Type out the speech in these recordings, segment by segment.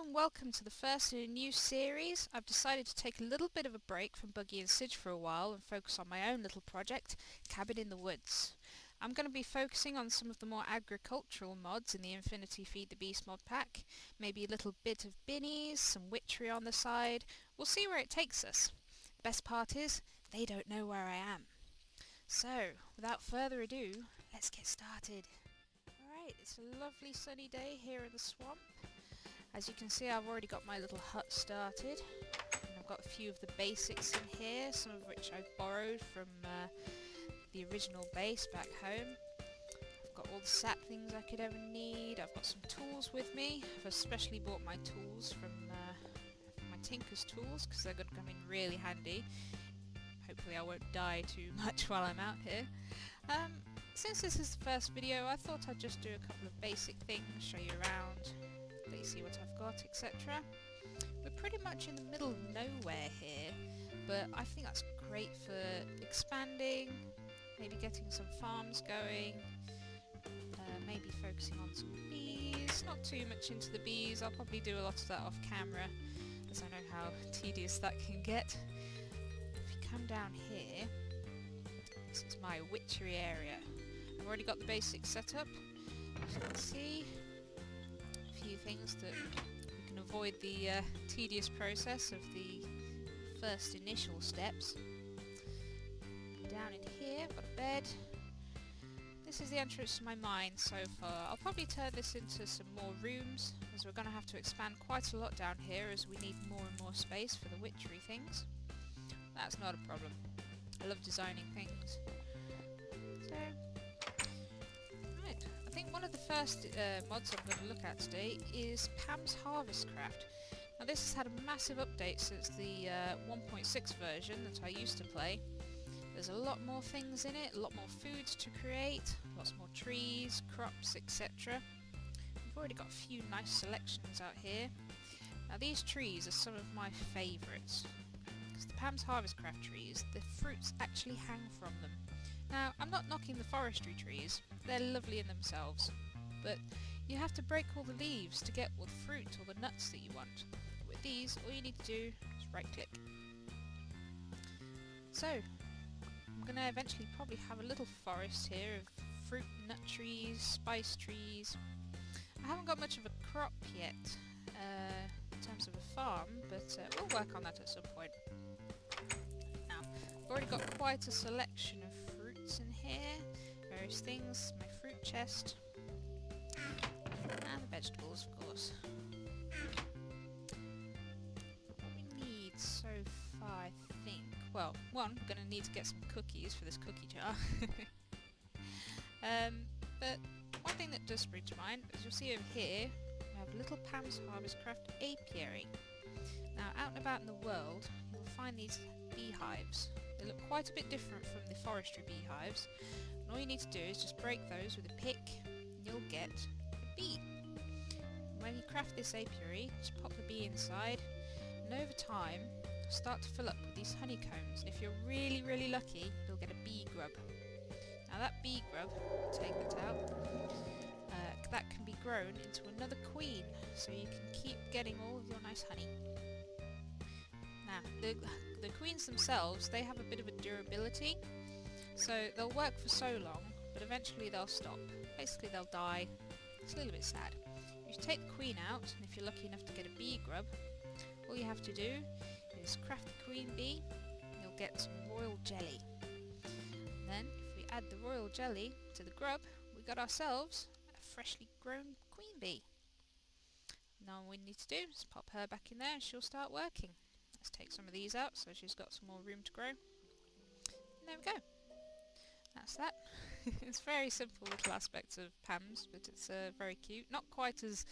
and welcome to the first in a new series. I've decided to take a little bit of a break from Buggy and Sidge for a while and focus on my own little project, Cabin in the Woods. I'm going to be focusing on some of the more agricultural mods in the Infinity Feed the Beast mod pack, maybe a little bit of binnies, some witchery on the side. We'll see where it takes us. The best part is, they don't know where I am. So, without further ado, let's get started. Alright, it's a lovely sunny day here in the swamp. As you can see, I've already got my little hut started. And I've got a few of the basics in here, some of which I've borrowed from the original base back home. I've got all the saplings I could ever need. I've got some tools with me. I've especially bought my tools from my Tinker's tools because they're going to come in really handy. Hopefully I won't die too much while I'm out here. Since this is the first video, I thought I'd just do a couple of basic things, show you around, let you see what I've got, etc. We're pretty much in the middle of nowhere here, but I think that's great for expanding, maybe getting some farms going, maybe focusing on some bees. Not too much into the bees, I'll probably do a lot of that off camera, as I know how tedious that can get. If you come down here, this is my witchery area. I've already got the basics set up, as you can see. A few things that we can avoid the tedious process of the first initial steps. Down in here, I've got a bed. This is the entrance to my mine so far. I'll probably turn this into some more rooms, as we're going to have to expand quite a lot down here as we need more and more space for the witchery things. That's not a problem. I love designing things. So, right, I think one of the first mods I'm going to look at today is Pam's Harvestcraft. Now this has had a massive update since the 1.6 version that I used to play. There's a lot more things in it, a lot more foods to create, lots more trees, crops, etc. We've already got a few nice selections out here. Now these trees are some of my favourites. Because the Pam's Harvestcraft trees, the fruits actually hang from them. Now, I'm not knocking the forestry trees, they're lovely in themselves, but you have to break all the leaves to get all the fruit or the nuts that you want. With these, all you need to do is right click. So, I'm going to eventually probably have a little forest here of fruit, nut trees, spice trees. I haven't got much of a crop yet in terms of a farm, but we'll work on that at some point. Now, I've already got quite a selection of fruits in here, various things, my fruit chest, and the vegetables, of course. What we need so far, I think, well, one, we're going to need to get some cookies for this cookie jar. But one thing that does spring to mind, as you'll see over here, we have a little Pam's Harvestcraft apiary. Now, out and about in the world, you'll find these beehives. They look quite a bit different from the forestry beehives, and all you need to do is just break those with a pick, and you'll get a bee. And when you craft this apiary, just pop the bee inside, and over time, start to fill up with these honeycombs, and if you're really, really lucky, you'll get a bee grub. Now that bee grub, take that out, that can be grown into another queen, so you can keep getting all of your nice honey. Now, the queens themselves, they have a bit of a durability, so they'll work for so long, but eventually they'll stop. Basically they'll die. It's a little bit sad. You take the queen out, and if you're lucky enough to get a bee grub, all you have to do is craft the queen bee, and you'll get some royal jelly. And then, if we add the royal jelly to the grub, we got ourselves a freshly grown queen bee. Now all we need to do is pop her back in there and she'll start working. Let's take some of these out so she's got some more room to grow. And there we go. That's that. It's very simple little aspects of Pam's, but it's very cute. Not quite as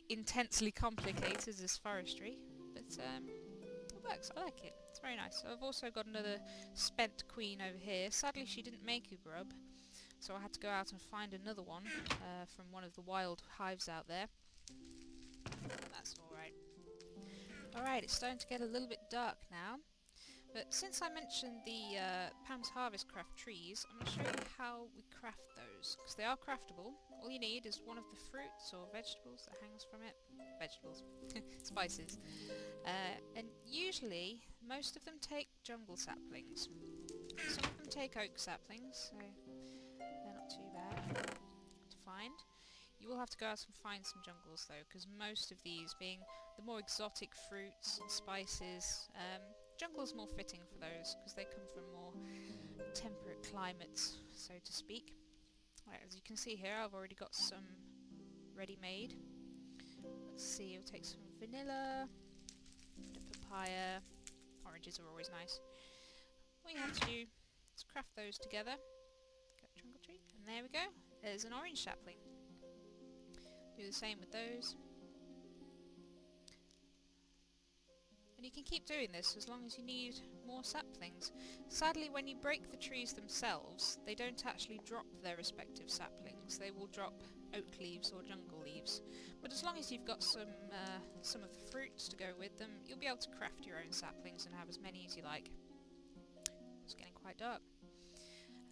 intensely complicated as forestry, but it works. I like it. It's very nice. So I've also got another spent queen over here. Sadly she didn't make a grub, so I had to go out and find another one from one of the wild hives out there. That's alright. Alright, it's starting to get a little bit dark now. But since I mentioned the Pam's Harvestcraft trees, I'm going to show you how we craft those, because they are craftable. All you need is one of the fruits or vegetables that hangs from it. Vegetables. Spices. And usually, most of them take jungle saplings. Some of them take oak saplings, so they're not too bad to find. You will have to go out and find some jungles though, because most of these, being the more exotic fruits and spices, jungle's more fitting for those, because they come from more temperate climates, so to speak. Right, as you can see here, I've already got some ready-made. Let's see, we'll take some vanilla, a papaya. Oranges are always nice. All you have to do is craft those together. Get a jungle tree, and there we go. There's an orange sapling. Do the same with those. And you can keep doing this as long as you need more saplings. Sadly, when you break the trees themselves, they don't actually drop their respective saplings. They will drop oak leaves or jungle leaves. But as long as you've got some of the fruits to go with them, you'll be able to craft your own saplings and have as many as you like. It's getting quite dark.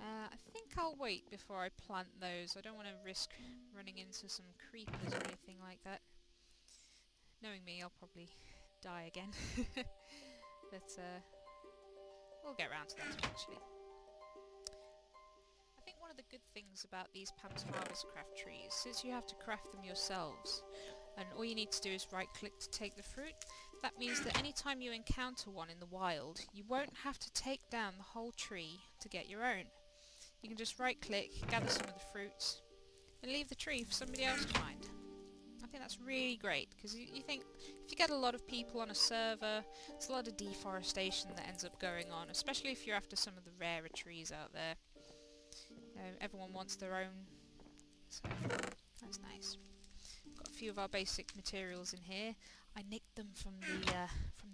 I think I'll wait before I plant those. I don't want to risk running into some creepers or anything like that. Knowing me, I'll probably die again. But we'll get around to that eventually. I think one of the good things about these Pam's Harvestcraft trees, since you have to craft them yourselves, and all you need to do is right click to take the fruit, that means that any time you encounter one in the wild, you won't have to take down the whole tree to get your own. You can just right click, gather some of the fruits, and leave the tree for somebody else to find. I think that's really great, because you think if you get a lot of people on a server, there's a lot of deforestation that ends up going on, especially if you're after some of the rarer trees out there. Everyone wants their own, so that's nice. Got a few of our basic materials in here. I nicked them from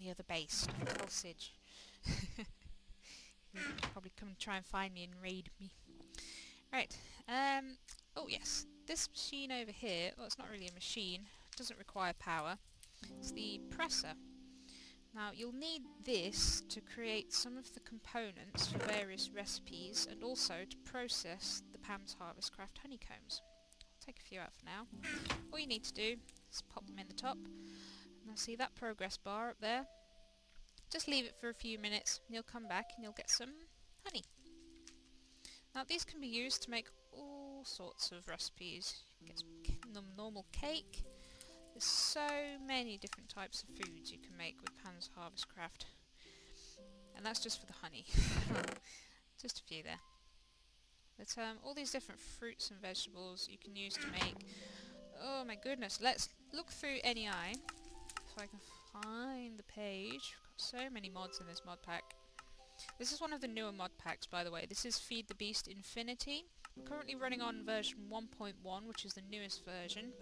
the other base. Don't tell Sige. He'll probably come and try and find me and raid me. Right. Oh yes, this machine over here. Well, it's not really a machine. It doesn't require power. It's the presser. Now you'll need this to create some of the components for various recipes, and also to process the Pam's Harvestcraft honeycombs. I'll take a few out for now. All you need to do is pop them in the top, and I see that progress bar up there. Just leave it for a few minutes and you'll come back and you'll get some honey. Now these can be used to make all sorts of recipes. You get some normal cake. There's so many different types of foods you can make with Pam's Harvestcraft. And that's just for the honey. Just a few there. But all these different fruits and vegetables you can use to make... Oh my goodness, let's look through NEI. If I can find the page. I've got so many mods in this mod pack. This is one of the newer mod packs, by the way. This is Feed the Beast Infinity. I'm currently running on version 1.1, which is the newest version.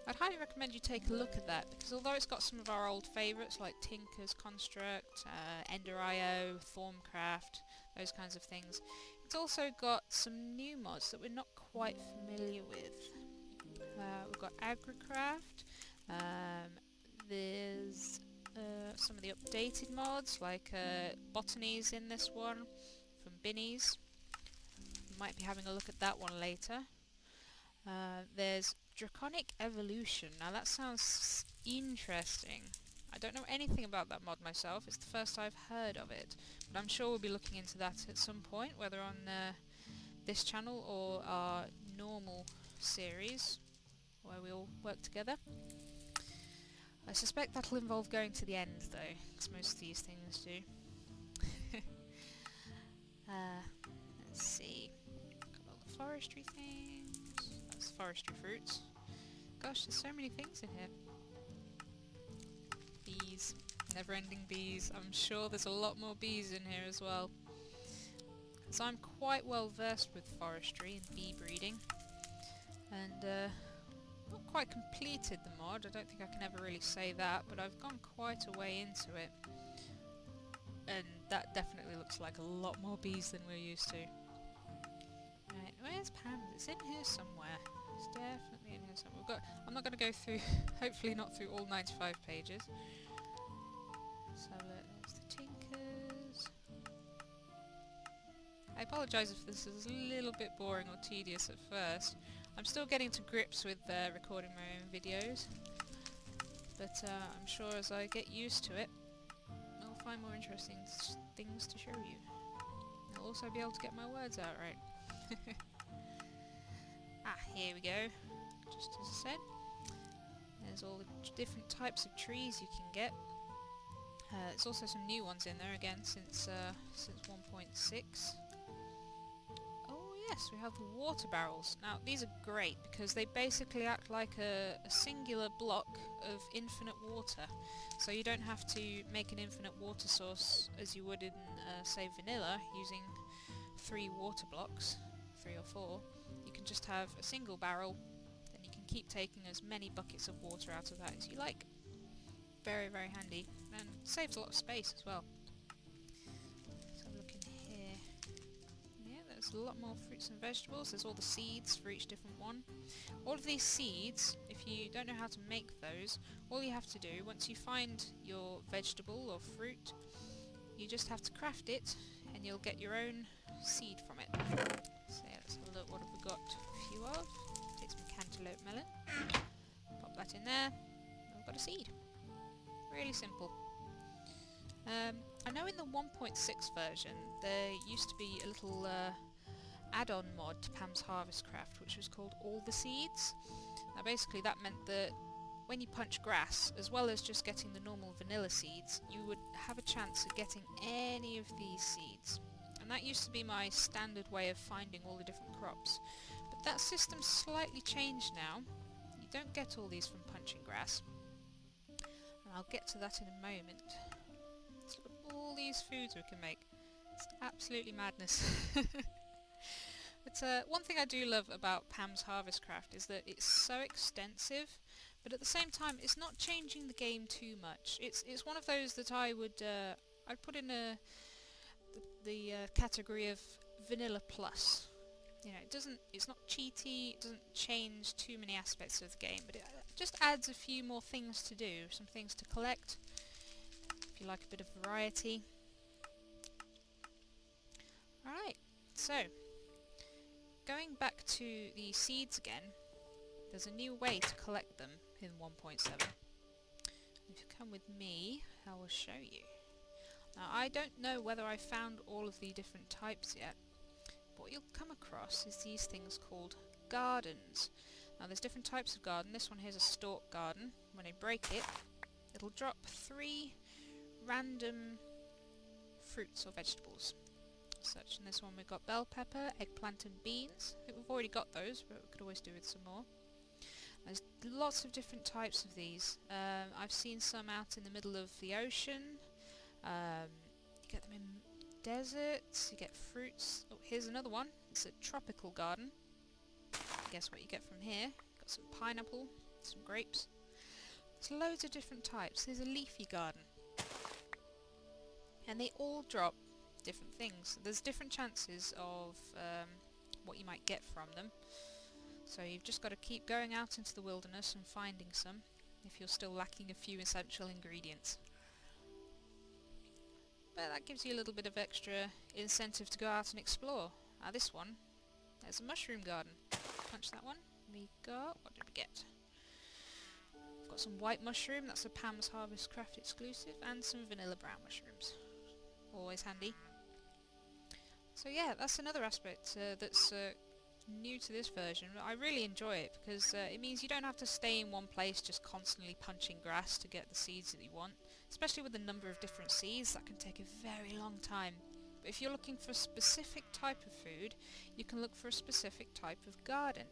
I'd highly recommend you take a look at that, because although it's got some of our old favourites like Tinker's Construct, Ender.io, Thorncraft, those kinds of things, it's also got some new mods that we're not quite familiar with. We've got Agricraft, there's some of the updated mods like Botany's in this one from Binnies. We might be having a look at that one later. There's Draconic Evolution. Now that sounds interesting. I don't know anything about that mod myself. It's the first I've heard of it, but I'm sure we'll be looking into that at some point, whether on this channel or our normal series where we all work together. I suspect that'll involve going to the end though, because most of these things do. Let's see. Got all the forestry things. That's forestry fruits. Gosh, there's so many things in here. Bees. Never-ending bees. I'm sure there's a lot more bees in here as well. So I'm quite well versed with forestry and bee breeding. And not quite completed the mod, I don't think I can ever really say that, but I've gone quite a way into it. And that definitely looks like a lot more bees than we're used to. Right, where's Pam? It's in here somewhere. It's definitely in here somewhere. I'm not going to go through, hopefully not through all 95 pages. So there's the Tinkers. I apologise if this is a little bit boring or tedious at first. I'm still getting to grips with recording my own videos, but I'm sure as I get used to it, I'll find more interesting things to show you. I'll also be able to get my words out right. Here we go. Just as I said, there's all the different types of trees you can get. There's also some new ones in there again since 1.6. Oh yes, we have the water barrels. Now these are great because they basically act like a singular block of infinite water. So you don't have to make an infinite water source as you would in say vanilla using 3 water blocks, 3 or 4. You can just have a single barrel and you can keep taking as many buckets of water out of that as you like. Very, very handy, and saves a lot of space as well. Let's have a look in here. Yeah, there's a lot more fruits and vegetables. There's all the seeds for each different one. All of these seeds, if you don't know how to make those, all you have to do, once you find your vegetable or fruit, you just have to craft it, and you'll get your own seed from it. So yeah, let's have a look. What have we got a few of? Take some cantaloupe melon. Pop that in there. And we've got a seed. Really simple. I know in the 1.6 version there used to be a little add-on mod to Pam's Harvestcraft which was called All the Seeds. Now basically that meant that when you punch grass, as well as just getting the normal vanilla seeds, you would have a chance at getting any of these seeds. And that used to be my standard way of finding all the different crops. But that system's slightly changed now. You don't get all these from punching grass. I'll get to that in a moment. Let's look at all these foods we can make. It's absolutely madness. But one thing I do love about Pam's Harvestcraft is that it's so extensive, but at the same time it's not changing the game too much. It's one of those that I'd put in the category of vanilla plus. You know, it's not cheaty, it doesn't change too many aspects of the game, but it just adds a few more things to do, some things to collect, if you like a bit of variety. Alright, so, going back to the seeds again, there's a new way to collect them in 1.7. If you come with me, I will show you. Now, I don't know whether I found all of the different types yet. What you'll come across is these things called gardens. Now there's different types of garden. This one here's a stalk garden. When I break it, it'll drop 3 random fruits or vegetables. Such. In this one we've got bell pepper, eggplant and beans. I think we've already got those, but we could always do with some more. There's lots of different types of these. I've seen some out in the middle of the ocean. You get them in deserts, you get fruits. Oh, here's another one. It's a tropical garden. Guess what you get from here? Got some pineapple, some grapes. There's loads of different types. There's a leafy garden. And they all drop different things. There's different chances of what you might get from them. So you've just got to keep going out into the wilderness and finding some if you're still lacking a few essential ingredients. But that gives you a little bit of extra incentive to go out and explore. Now this one, there's a mushroom garden. Punch that one. We got, what did we get? We've got some white mushroom, that's a Pam's Harvestcraft exclusive, and some vanilla brown mushrooms. Always handy. So yeah, that's another aspect that's new to this version. I really enjoy it because it means you don't have to stay in one place just constantly punching grass to get the seeds that you want. Especially with the number of different seeds, that can take a very long time. But if you're looking for a specific type of food, you can look for a specific type of garden.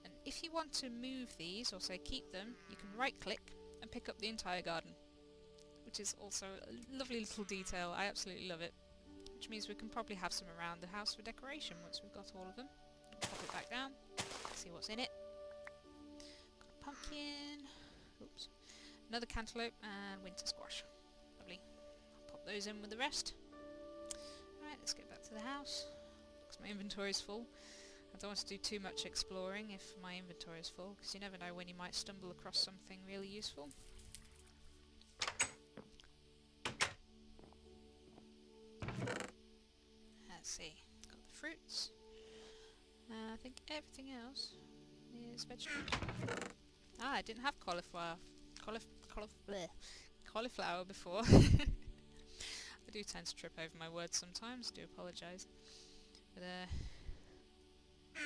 And if you want to move these, or say keep them, you can right click and pick up the entire garden. Which is also a lovely little detail, I absolutely love it. Which means we can probably have some around the house for decoration once we've got all of them. Pop it back down, see what's in it. Got a pumpkin, oops. Another cantaloupe and winter squash. Lovely. I'll pop those in with the rest. Alright, let's get back to the house. Looks my inventory's full. I don't want to do too much exploring if my inventory is full, because you never know when you might stumble across something really useful. Let's see. fruits. I think everything else is vegetables. Ah, I didn't have cauliflower. Cauliflower before. I do tend to trip over my words sometimes, do apologise. But a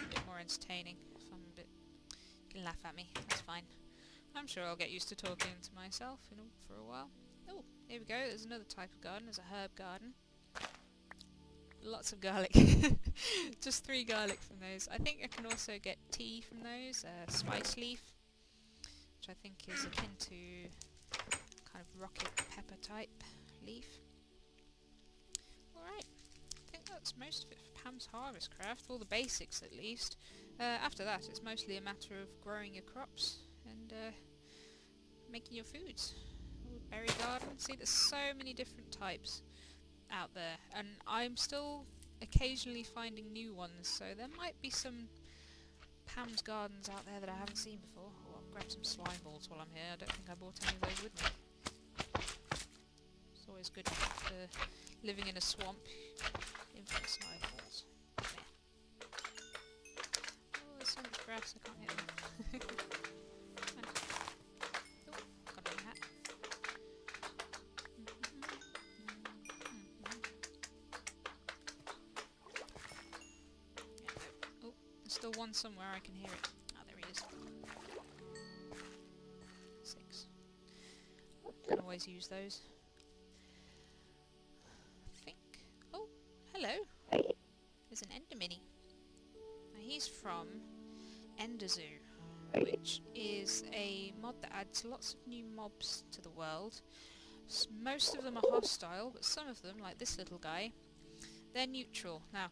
bit more entertaining if I'm a bit... You can laugh at me, that's fine. I'm sure I'll get used to talking to myself for a while. Oh, here we go, there's another type of garden, there's a herb garden. Lots of garlic. Just 3 garlic from those. I think I can also get tea from those, spice leaf, which I think is akin to kind of rocket pepper type leaf. Alright, I think that's most of it for Pam's Harvestcraft, all the basics at least. After that it's mostly a matter of growing your crops and making your foods. Ooh, berry garden, see there's so many different types out there, and I'm still occasionally finding new ones, so there might be some Pam's Gardens out there that I haven't seen before. Oh, I'll grab some slime balls while I'm here. I don't think I bought any of those with me. It's always good living in a swamp. Infinite slime balls. There. Oh, there's so much grass I can't hit them. Oh, got my hat. Oh, there's still one somewhere, I can hear it. Ah, there he is. 6. Can always use those. I think... Oh, hello! There's an Ender Mini. Now he's from Enderzoo, which is a mod that adds lots of new mobs to the world. Most of them are hostile, but some of them, like this little guy, they're neutral. Now,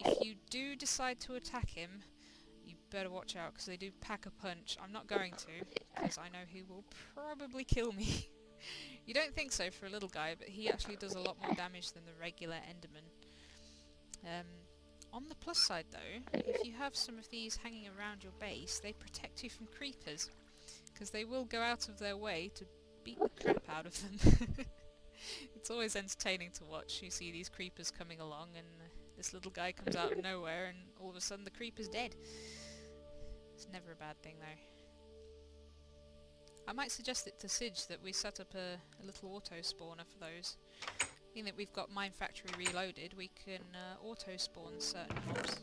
if you do decide to attack him, you better watch out, because they do pack a punch. I'm not going to, because I know he will probably kill me. You don't think so for a little guy, but he actually does a lot more damage than the regular Enderman. On the plus side though, if you have some of these hanging around your base, they protect you from creepers, because they will go out of their way to beat the crap out of them. It's always entertaining to watch. You see these creepers coming along and this little guy comes out of nowhere and all of a sudden the creeper's dead. It's never a bad thing though. I might suggest it to Sige that we set up a little auto spawner for those. Being that we've got Mine Factory reloaded, we can auto spawn certain mobs.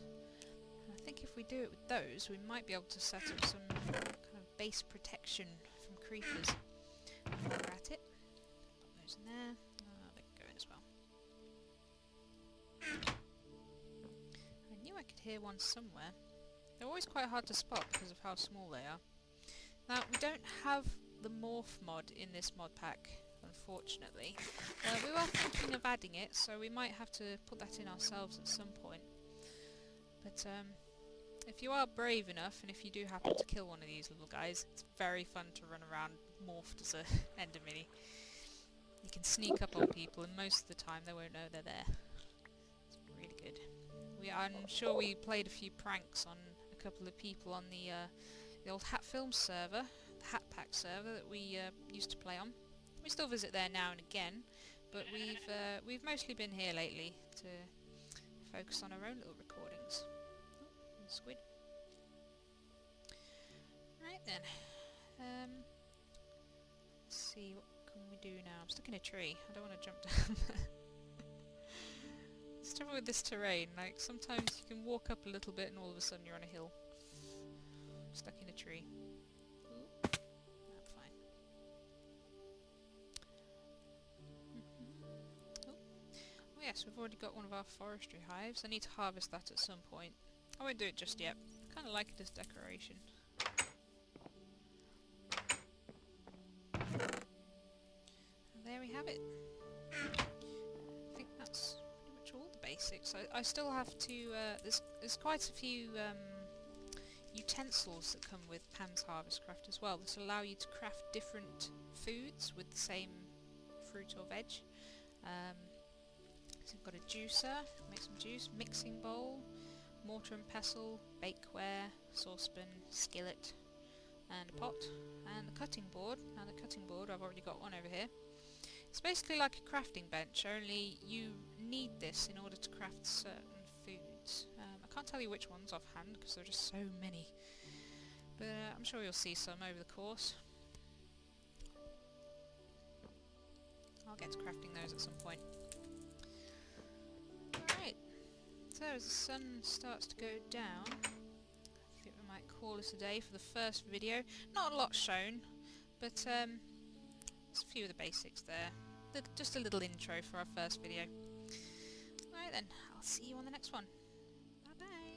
And I think if we do it with those, we might be able to set up some kind of base protection from creepers. While we're at it, put those in there. They can go in as well. I knew I could hear one somewhere. They're always quite hard to spot because of how small they are. Now, we don't have the morph mod in this mod pack, unfortunately. We were thinking of adding it, so we might have to put that in ourselves at some point. But if you are brave enough, and if you do happen to kill one of these little guys, it's very fun to run around morphed as a Ender Mini. You can sneak up on people, and most of the time they won't know they're there. It's really good. I'm sure we played a few pranks on a couple of people on the old Hat Film server, the Hat Pack server that we used to play on. We still visit there now and again, but we've mostly been here lately to focus on our own little recordings. Oh, squid. Right then. Let's see, what can we do now? I'm stuck in a tree. I don't want to jump down there. It's trouble with this terrain. Like sometimes you can walk up a little bit and all of a sudden you're on a hill. Stuck in a tree. Ooh. I'm fine. Oh yes, we've already got one of our forestry hives. I need to harvest that at some point. I won't do it just yet. I kind of like it as decoration. And there we have it. I think that's pretty much all the basics. I still have to... there's quite a few... utensils that come with Pam's Harvestcraft as well that allow you to craft different foods with the same fruit or veg. So we've got a juicer, make some juice, mixing bowl, mortar and pestle, bakeware, saucepan, skillet and a pot, and the cutting board. Now the cutting board, I've already got one over here. It's basically like a crafting bench, only you need this in order to craft certain foods. I can't tell you which ones offhand because there are just so many. But I'm sure you'll see some over the course. I'll get to crafting those at some point. Alright, so as the sun starts to go down, I think we might call this a day for the first video. Not a lot shown, but there's a few of the basics there. Just a little intro for our first video. Alright then, I'll see you on the next one. Bye bye!